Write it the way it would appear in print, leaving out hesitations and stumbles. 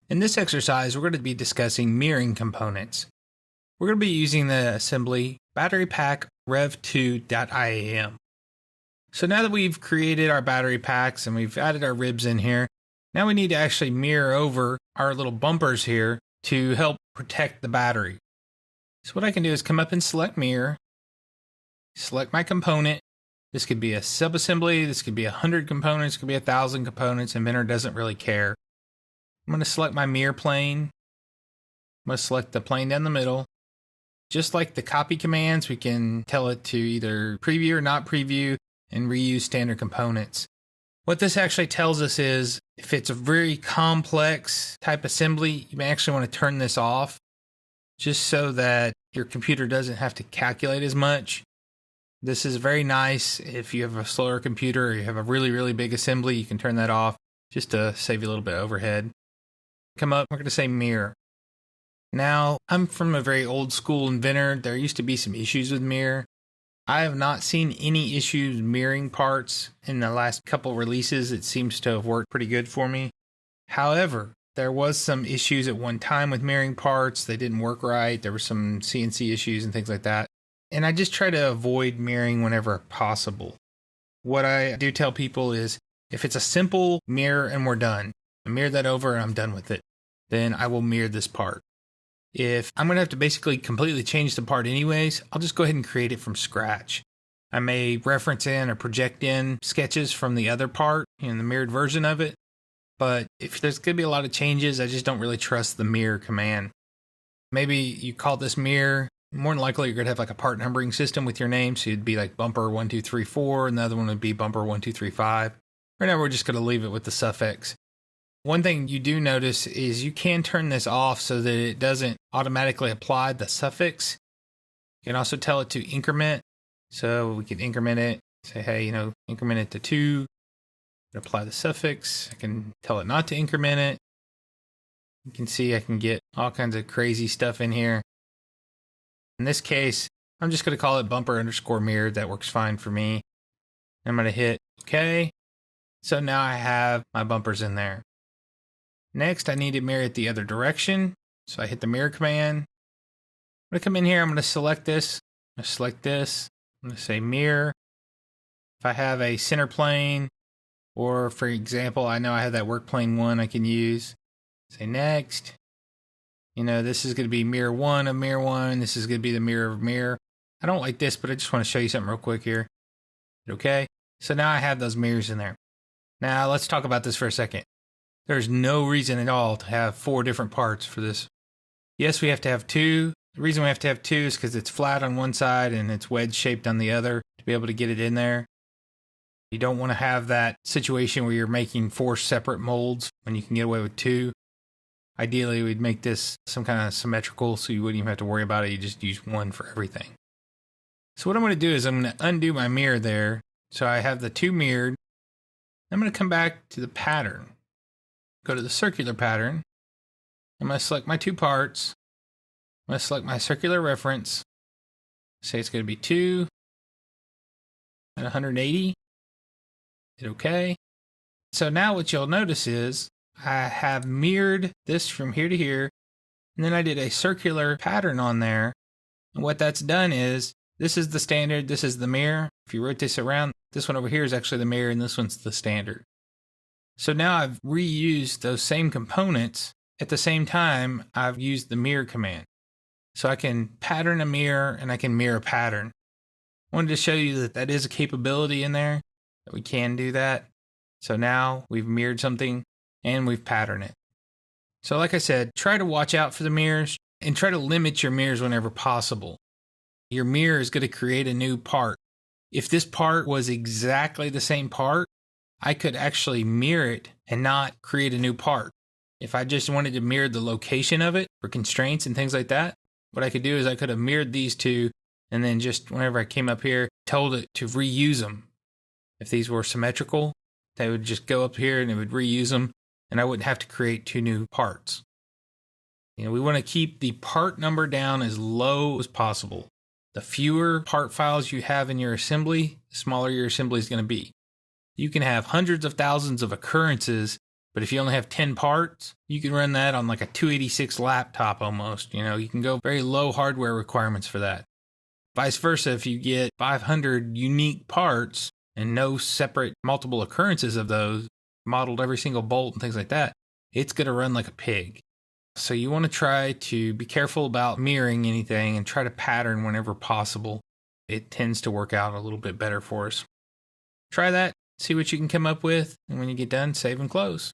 In this exercise, we're going to be discussing mirroring components. We're going to be using the assembly battery pack rev2.iam. So now that we've created our battery packs and we've added our ribs in here, now we need to actually mirror over our little bumpers here to help protect the battery. So what I can do is come up and select mirror, select my component. This could be a subassembly, this could be 100 components, it could be 1,000 components. Inventor doesn't really care. I'm going to select my mirror plane. I'm going to select the plane down the middle. Just like the copy commands, we can tell it to either preview or not preview and reuse standard components. What this actually tells us is if it's a very complex type assembly, you may actually want to turn this off just so that your computer doesn't have to calculate as much. This is very nice if you have a slower computer or you have a really big assembly, you can turn that off just to save you a little bit of overhead. Come up, we're going to say mirror. Now, I'm from a very old school Inventor. There used to be some issues with mirror. I have not seen any issues mirroring parts in the last couple releases. It seems to have worked pretty good for me. However, there was some issues at one time with mirroring parts. They didn't work right. There were some CNC issues and things like that. And I just try to avoid mirroring whenever possible. What I do tell people is if it's a simple mirror and we're done, I mirror that over and I'm done with it, then I will mirror this part. If I'm going to have to basically completely change the part anyways, I'll just go ahead and create it from scratch. I may reference in or project in sketches from the other part, the mirrored version of it. But if there's going to be a lot of changes, I just don't really trust the mirror command. Maybe you call this mirror. More than likely, you're going to have like a part numbering system with your name. So it'd be like bumper 1, 2, 3, 4. And the other one would be bumper 1, 2, 3, 5. Right now, we're just going to leave it with the suffix. One thing you do notice is you can turn this off so that it doesn't automatically apply the suffix. You can also tell it to increment. So we can increment it, say, hey, increment it to 2, apply the suffix. I can tell it not to increment it. You can see I can get all kinds of crazy stuff in here. In this case, I'm just going to call it bumper underscore mirror. That works fine for me. I'm going to hit OK. So now I have my bumpers in there. Next, I need to mirror it the other direction. So I hit the mirror command. I'm going to come in here. I'm going to select this. I'm going to select this. I'm going to say mirror. If I have a center plane, or for example, I know I have that work plane 1 I can use. Say next. This is going to be mirror 1 of mirror 1. This is going to be the mirror of mirror. I don't like this, but I just want to show you something real quick here. Okay. So now I have those mirrors in there. Now let's talk about this for a second. There's no reason at all to have 4 different parts for this. Yes, we have to have 2. The reason we have to have 2 is because it's flat on one side and it's wedge shaped on the other to be able to get it in there. You don't want to have that situation where you're making 4 separate molds when you can get away with 2. Ideally, we'd make this some kind of symmetrical so you wouldn't even have to worry about it. You just use 1 for everything. So what I'm going to do is I'm going to undo my mirror there. So I have the 2 mirrored. I'm going to come back to the pattern. Go to the circular pattern. I'm going to select my 2 parts. I'm going to select my circular reference. Say it's going to be 2 at 180. Hit OK. So now what you'll notice is I have mirrored this from here to here. And then I did a circular pattern on there. And what that's done is this is the standard. This is the mirror. If you rotate this around, this one over here is actually the mirror and this one's the standard. So now I've reused those same components. At the same time, I've used the mirror command. So I can pattern a mirror and I can mirror a pattern. I wanted to show you that that is a capability in there, that we can do that. So now we've mirrored something and we've patterned it. So like I said, try to watch out for the mirrors and try to limit your mirrors whenever possible. Your mirror is going to create a new part. If this part was exactly the same part, I could actually mirror it and not create a new part. If I just wanted to mirror the location of it for constraints and things like that, what I could do is I could have mirrored these 2 and then just whenever I came up here, told it to reuse them. If these were symmetrical, they would just go up here and it would reuse them and I wouldn't have to create 2 new parts. We want to keep the part number down as low as possible. The fewer part files you have in your assembly, the smaller your assembly is going to be. You can have hundreds of thousands of occurrences But if you only have 10 parts, you can run that on like a 286 laptop almost. You can go very low hardware requirements for that. Vice versa, if you get 500 unique parts and no separate multiple occurrences of those, modeled every single bolt and things like that, it's going to run like a pig. So you want to try to be careful about mirroring anything and try to pattern whenever possible. It tends to work out a little bit better for us. Try that, see what you can come up with, and when you get done, save and close.